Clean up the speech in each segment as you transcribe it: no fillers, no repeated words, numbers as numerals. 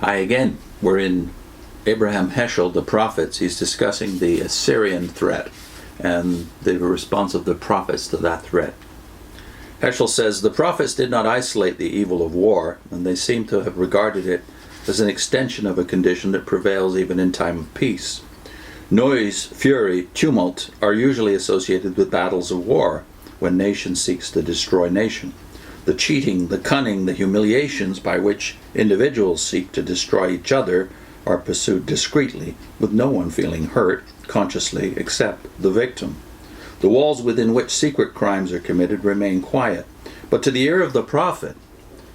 Hi again. We're in Abraham Heschel, the prophets. He's discussing the Assyrian threat and the response of the prophets to that threat. Heschel says, the prophets did not isolate the evil of war, and they seem to have regarded it as an extension of a condition that prevails even in time of peace. Noise, fury, tumult are usually associated with battles of war, when nation seeks to destroy nation. The cheating, the cunning, the humiliations by which individuals seek to destroy each other are pursued discreetly, with no one feeling hurt consciously except the victim. The walls within which secret crimes are committed remain quiet, but to the ear of the prophet,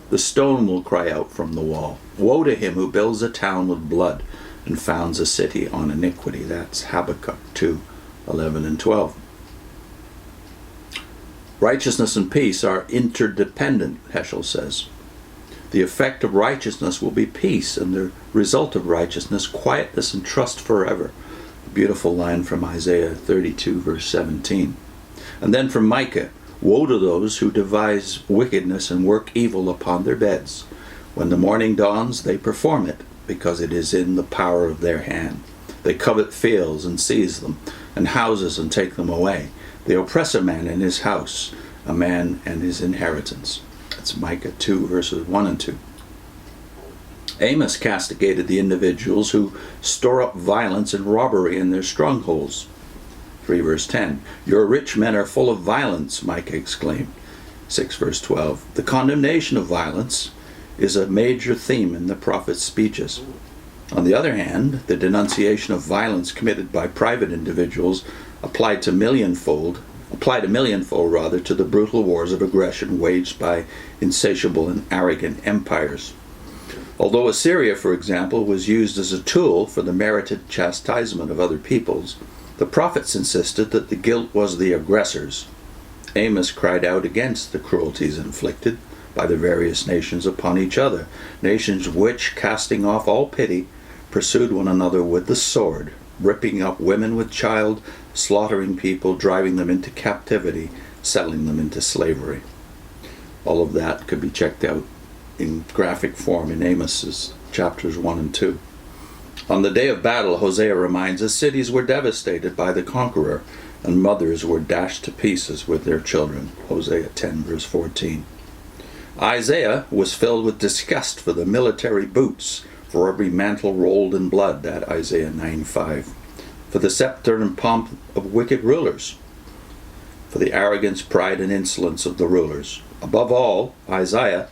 the stone will cry out from the wall. Woe to him who builds a town with blood and founds a city on iniquity. That's Habakkuk 2:11 and 12. Righteousness and peace are interdependent, Heschel says. The effect of righteousness will be peace, and the result of righteousness, quietness and trust forever. A beautiful line from Isaiah 32, verse 17. And then from Micah, woe to those who devise wickedness and work evil upon their beds. When the morning dawns, they perform it, because it is in the power of their hand. They covet fields and seize them, and houses and take them away. They oppress a man in his house, a man and his inheritance. That's Micah 2, verses 1 and 2. Amos castigated the individuals who store up violence and robbery in their strongholds. 3 verse 10. Your rich men are full of violence, Micah exclaimed. 6 verse 12. The condemnation of violence is a major theme in the prophet's speeches. On the other hand, the denunciation of violence committed by private individuals applied a millionfold to the brutal wars of aggression waged by insatiable and arrogant empires. Although Assyria, for example, was used as a tool for the merited chastisement of other peoples, the prophets insisted that the guilt was the aggressors. Amos cried out against the cruelties inflicted by the various nations upon each other, nations which, casting off all pity, pursued one another with the sword, ripping up women with child, slaughtering people, driving them into captivity, selling them into slavery. All of that could be checked out in graphic form in Amos's chapters 1 and 2. On the day of battle, Hosea reminds us, cities were devastated by the conqueror, and mothers were dashed to pieces with their children. Hosea 10 verse 14. Isaiah was filled with disgust for the military boots, for every mantle rolled in blood, that Isaiah 9:5. For the scepter and pomp of wicked rulers, for the arrogance, pride, and insolence of the rulers. Above all, Isaiah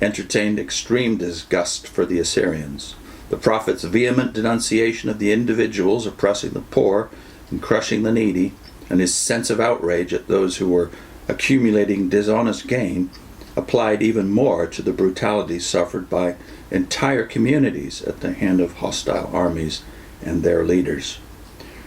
entertained extreme disgust for the Assyrians. The prophet's vehement denunciation of the individuals oppressing the poor and crushing the needy, and his sense of outrage at those who were accumulating dishonest gain, applied even more to the brutality suffered by entire communities at the hand of hostile armies and their leaders.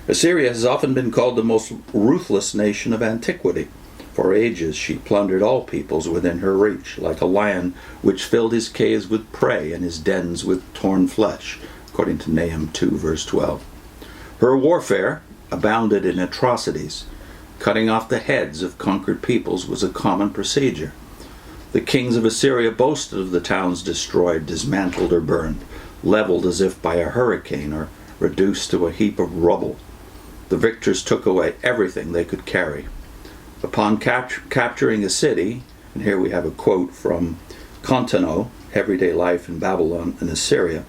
Assyria has often been called the most ruthless nation of antiquity. For ages she plundered all peoples within her reach, like a lion which filled his caves with prey and his dens with torn flesh, according to Nahum 2 verse 12. Her warfare abounded in atrocities. Cutting off the heads of conquered peoples was a common procedure. The kings of Assyria boasted of the towns destroyed, dismantled, or burned, leveled as if by a hurricane, or reduced to a heap of rubble. The victors took away everything they could carry. Upon capturing a city, and here we have a quote from Contino, Everyday Life in Babylon and Assyria.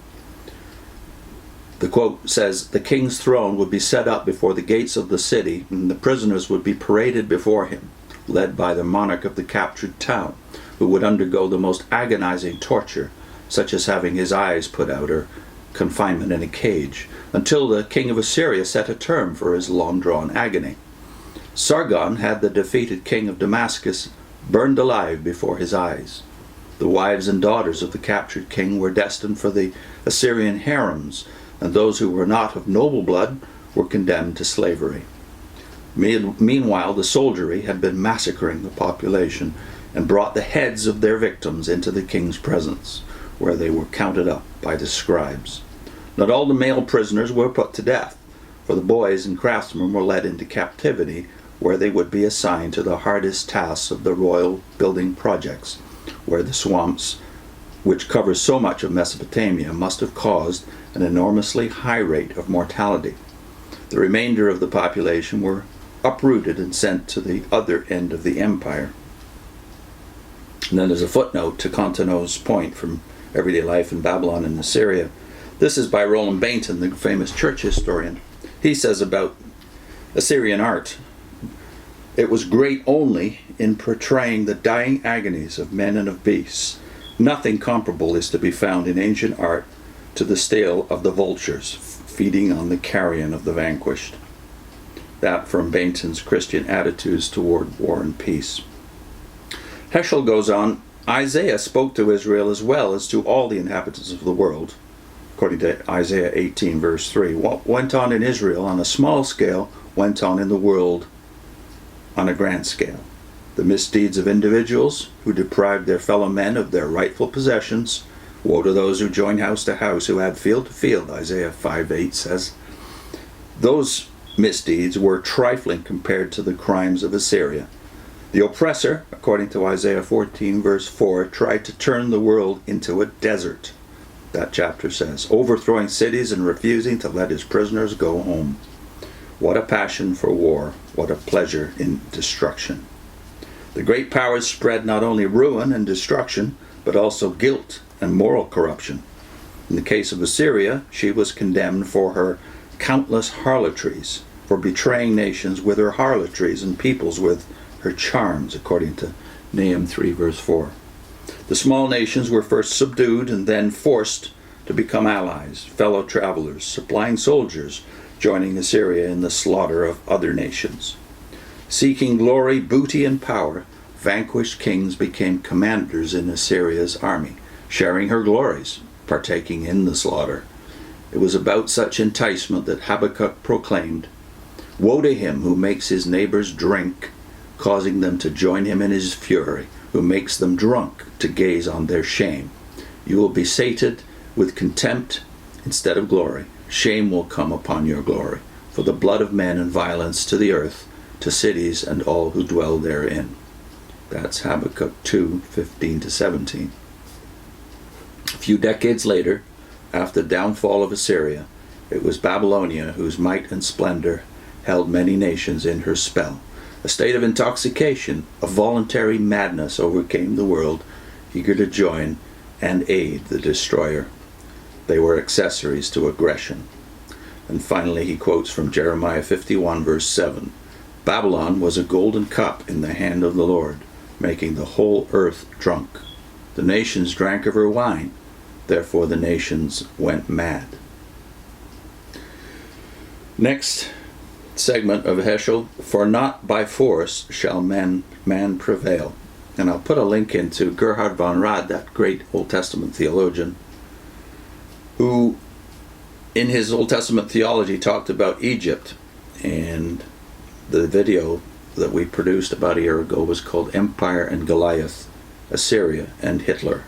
The quote says, the king's throne would be set up before the gates of the city, and the prisoners would be paraded before him, led by the monarch of the captured town, who would undergo the most agonizing torture, such as having his eyes put out or confinement in a cage, until the king of Assyria set a term for his long-drawn agony. Sargon had the defeated king of Damascus burned alive before his eyes. The wives and daughters of the captured king were destined for the Assyrian harems, and those who were not of noble blood were condemned to slavery. Meanwhile, the soldiery had been massacring the population and brought the heads of their victims into the king's presence, where they were counted up by the scribes. Not all the male prisoners were put to death, for the boys and craftsmen were led into captivity, where they would be assigned to the hardest tasks of the royal building projects, where the swamps which covers so much of Mesopotamia, must have caused an enormously high rate of mortality. The remainder of the population were uprooted and sent to the other end of the empire. And then there's a footnote to Contino's point from Everyday Life in Babylon and Assyria. This is by Roland Bainton, the famous church historian. He says about Assyrian art, "It was great only in portraying the dying agonies of men and of beasts. Nothing comparable is to be found in ancient art to the stale of the vultures, feeding on the carrion of the vanquished." That from Bainton's Christian Attitudes Toward War and Peace. Heschel goes on, Isaiah spoke to Israel as well as to all the inhabitants of the world. According to Isaiah 18 verse 3, what went on in Israel on a small scale went on in the world on a grand scale. The misdeeds of individuals who deprived their fellow men of their rightful possessions. Woe to those who join house to house, who add field to field, Isaiah 5:8 says. Those misdeeds were trifling compared to the crimes of Assyria. The oppressor, according to Isaiah 14 verse 4, tried to turn the world into a desert, that chapter says, overthrowing cities and refusing to let his prisoners go home. What a passion for war, what a pleasure in destruction. The great powers spread not only ruin and destruction, but also guilt and moral corruption. In the case of Assyria, she was condemned for her countless harlotries, for betraying nations with her harlotries and peoples with her charms, according to Nahum 3 verse 4. The small nations were first subdued and then forced to become allies, fellow travelers, supplying soldiers, joining Assyria in the slaughter of other nations. Seeking glory, booty, and power, vanquished kings became commanders in Assyria's army, sharing her glories, partaking in the slaughter. It was about such enticement that Habakkuk proclaimed, "Woe to him who makes his neighbors drink, causing them to join him in his fury, who makes them drunk to gaze on their shame. You will be sated with contempt instead of glory. Shame will come upon your glory, for the blood of men and violence to the earth, to cities and all who dwell therein." That's Habakkuk 2:15-17. A few decades later, after the downfall of Assyria, it was Babylonia whose might and splendor held many nations in her spell. A state of intoxication, of voluntary madness overcame the world, eager to join and aid the destroyer. They were accessories to aggression. And finally he quotes from Jeremiah 51 verse 7. Babylon was a golden cup in the hand of the Lord, making the whole earth drunk. The nations drank of her wine, therefore the nations went mad. Next segment of Heschel, for not by force shall man prevail. And I'll put a link into Gerhard von Rad, that great Old Testament theologian, who in his Old Testament theology talked about Egypt, and the video that we produced about a year ago was called Empire and Goliath, Assyria and Hitler.